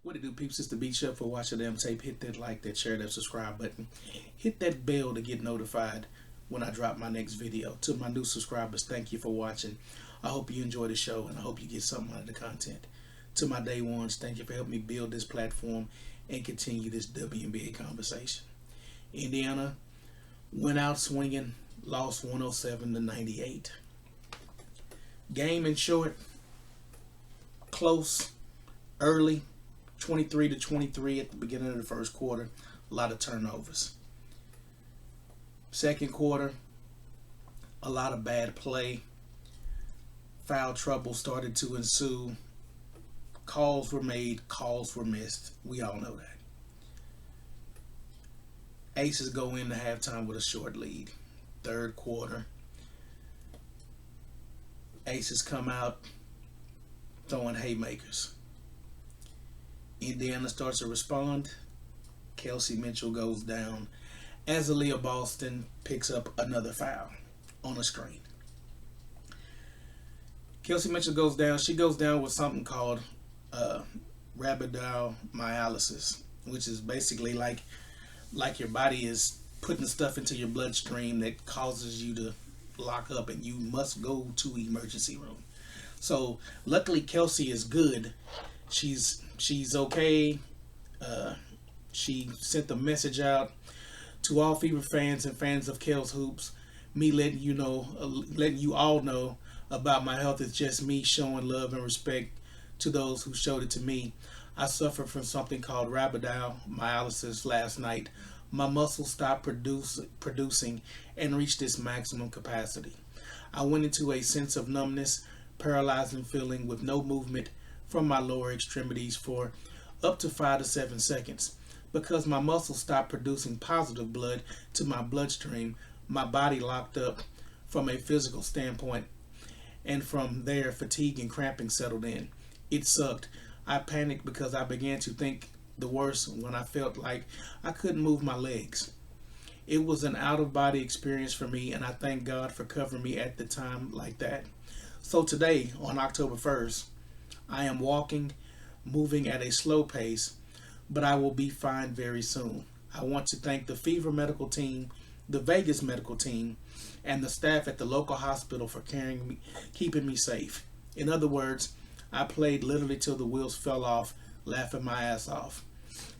What it do, peeps? It's the Beat Chef for Watch a Damn Tape. Hit that like, that share, that subscribe button. Hit that bell to get notified when I drop my next video. To my new subscribers, thank you for watching. I hope you enjoy the show and I hope you get something out of the content. To my day ones, thank you for helping me build this platform and continue this WNBA conversation. Indiana went out swinging, lost 107-98. Game in short, close, early, 23-23 at the beginning of the first quarter. A lot of turnovers. Second quarter, a lot of bad play. Foul trouble started to ensue. Calls were made, calls were missed. We all know that. Aces go into halftime with a short lead. Third quarter, Aces come out throwing haymakers. Indiana starts to respond. Kelsey Mitchell goes down as Aaliyah Boston picks up another foul on a screen. Kelsey Mitchell goes down. She goes down with something called rhabdomyolysis, which is basically like your body is putting stuff into your bloodstream that causes you to lock up and you must go to emergency room. So luckily Kelsey is good. She's okay. She sent the message out to all Fever fans and fans of Kels Hoops. Me letting you all know about my health is just me showing love and respect to those who showed it to me. I suffered from something called rhabdomyolysis last night. My muscles stopped producing and reached its maximum capacity. I went into a sense of numbness, paralyzing feeling with no movement from my lower extremities for up to 5 to 7 seconds. Because my muscles stopped producing positive blood to my bloodstream, my body locked up from a physical standpoint, and from there fatigue and cramping settled in. It sucked. I panicked because I began to think the worst when I felt like I couldn't move my legs. It was an out-of-body experience for me, and I thank God for covering me at the time like that. So today, on October 1st, I am walking, moving at a slow pace, but I will be fine very soon. I want to thank the Fever medical team, the Vegas medical team, and the staff at the local hospital for keeping me safe. In other words, I played literally till the wheels fell off, laughing my ass off.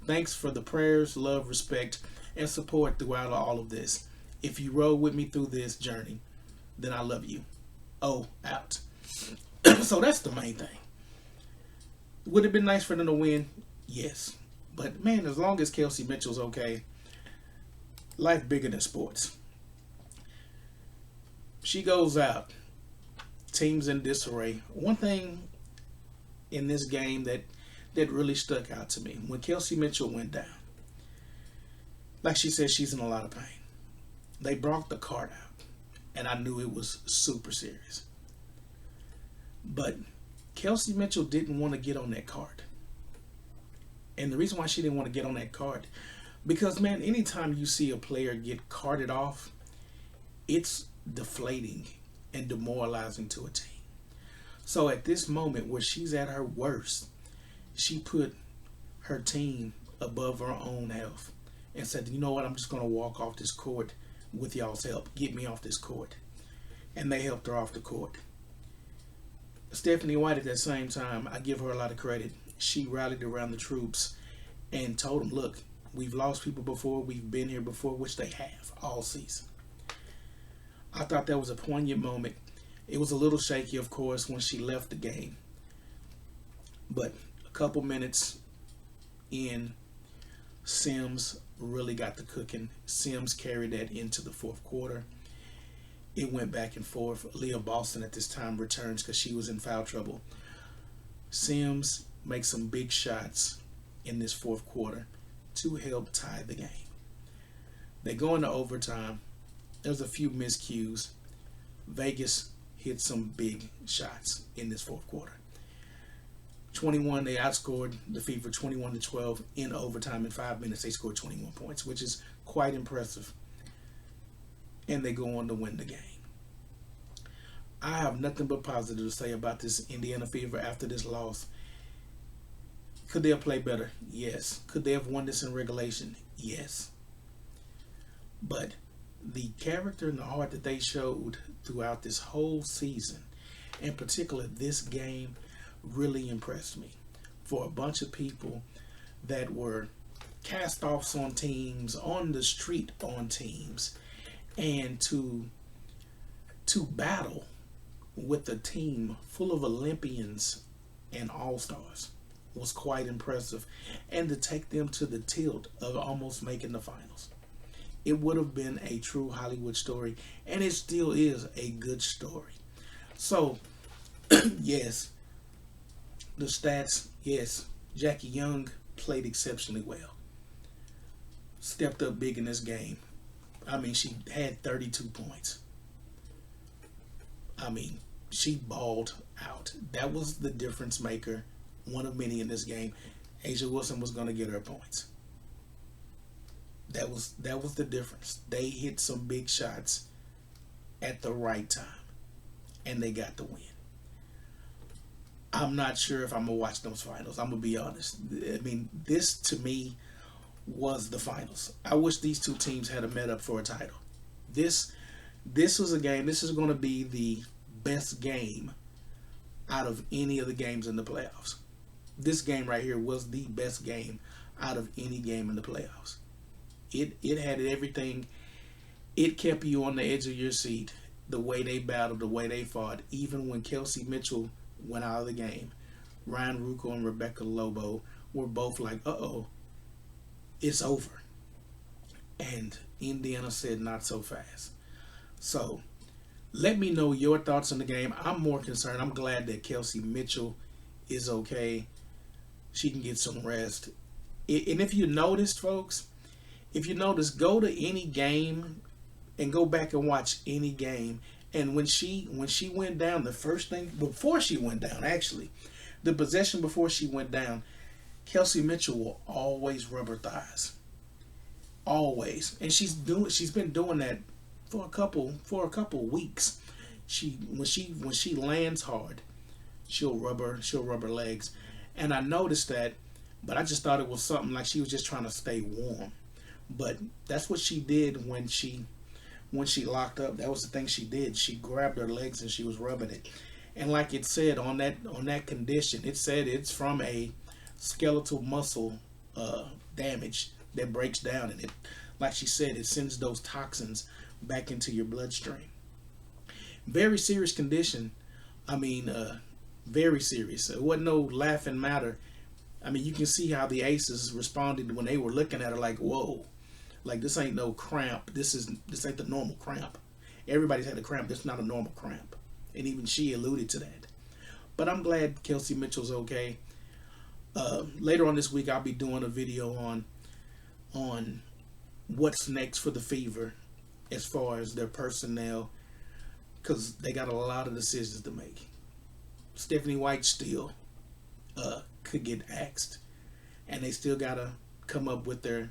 Thanks for the prayers, love, respect, and support throughout all of this. If you rode with me through this journey, then I love you. Oh, out. So that's the main thing. Would it have been nice for them to win? Yes. But man, as long as Kelsey Mitchell's okay, life bigger than sports. She goes out. Team's in disarray. One thing in this game that really stuck out to me, when Kelsey Mitchell went down, like she said, she's in a lot of pain. They brought the cart out, and I knew it was super serious. But Kelsey Mitchell didn't want to get on that cart. And the reason why she didn't want to get on that cart, because man, anytime you see a player get carted off, it's deflating and demoralizing to a team. So at this moment where she's at her worst, she put her team above her own health and said, you know what, I'm just going to walk off this court with y'all's help. Get me off this court. And they helped her off the court. Stephanie White, at that same time, I give her a lot of credit. She rallied around the troops and told them, look, we've lost people before, we've been here before, which they have all season. I thought that was a poignant moment. It was a little shaky, of course, when she left the game. But a couple minutes in, Sims really got the cooking. Sims carried that into the fourth quarter. It went back and forth. Leah Boston at this time returns because she was in foul trouble. Sims makes some big shots in this fourth quarter to help tie the game. They go into overtime. There's a few miscues. Vegas hit some big shots in this fourth quarter. 21, they outscored the Fever 21-12 in overtime. In 5 minutes, they scored 21 points, which is quite impressive. And they go on to win the game. I have nothing but positive to say about this Indiana Fever after this loss. Could they have played better? Yes. Could they have won this in regulation? Yes. But the character and the heart that they showed throughout this whole season, in particular this game, really impressed me. For a bunch of people that were cast offs on teams, on the street on teams, and to battle with a team full of Olympians and all-stars was quite impressive, and to take them to the tilt of almost making the finals. It would have been a true Hollywood story, and it still is a good story. So, yes, the stats, yes, Jackie Young played exceptionally well. Stepped up big in this game. I mean, she had 32 points. I mean, she balled out. That was the difference maker, one of many in this game. Asia Wilson was going to get her points. That was the difference. They hit some big shots at the right time, and they got the win. I'm not sure if I'm gonna watch those finals. I'm gonna be honest. I mean, this to me was the finals. I wish these two teams had met up for a title. This was a game. This is going to be the best game out of any of the games in the playoffs. This game right here was the best game out of any game in the playoffs. It had everything. It kept you on the edge of your seat. The way they battled, the way they fought. Even when Kelsey Mitchell went out of the game, Ryan Rucco and Rebecca Lobo were both like, "Uh-oh, it's over." And Indiana said, "Not so fast." So, let me know your thoughts on the game. I'm more concerned. I'm glad that Kelsey Mitchell is okay. She can get some rest. And if you noticed, folks, go to any game and go back and watch any game. And when she went down, the first thing before she went down, actually, the possession before she went down, Kelsey Mitchell will always rub her thighs, always, and she's been doing that for a couple weeks. When she lands hard, she'll rub her legs, and I noticed that, but I just thought it was something like she was just trying to stay warm. But that's what she did when she locked up. That was the thing she did. She grabbed her legs and she was rubbing it. And like it said on that condition, it said it's from a skeletal muscle damage that breaks down, and it, like she said, it sends those toxins back into your bloodstream. Very serious condition. I mean, very serious. It wasn't no laughing matter. I mean, you can see how the Aces responded when they were looking at her like, "Whoa, like this ain't no cramp. This ain't the normal cramp. Everybody's had a cramp. This is not a normal cramp." And even she alluded to that. But I'm glad Kelsey Mitchell's okay. Later on this week, I'll be doing a video on what's next for the Fever as far as their personnel, because they got a lot of decisions to make. Stephanie White still could get axed, and they still gotta come up with their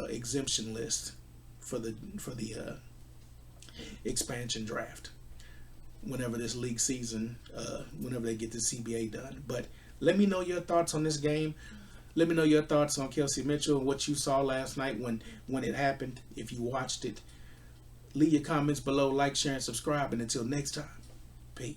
exemption list for the expansion draft whenever this league season, whenever they get the CBA done. But let me know your thoughts on this game. Let me know your thoughts on Kelsey Mitchell and what you saw last night when it happened. If you watched it, leave your comments below, like, share, and subscribe. And until next time, peace.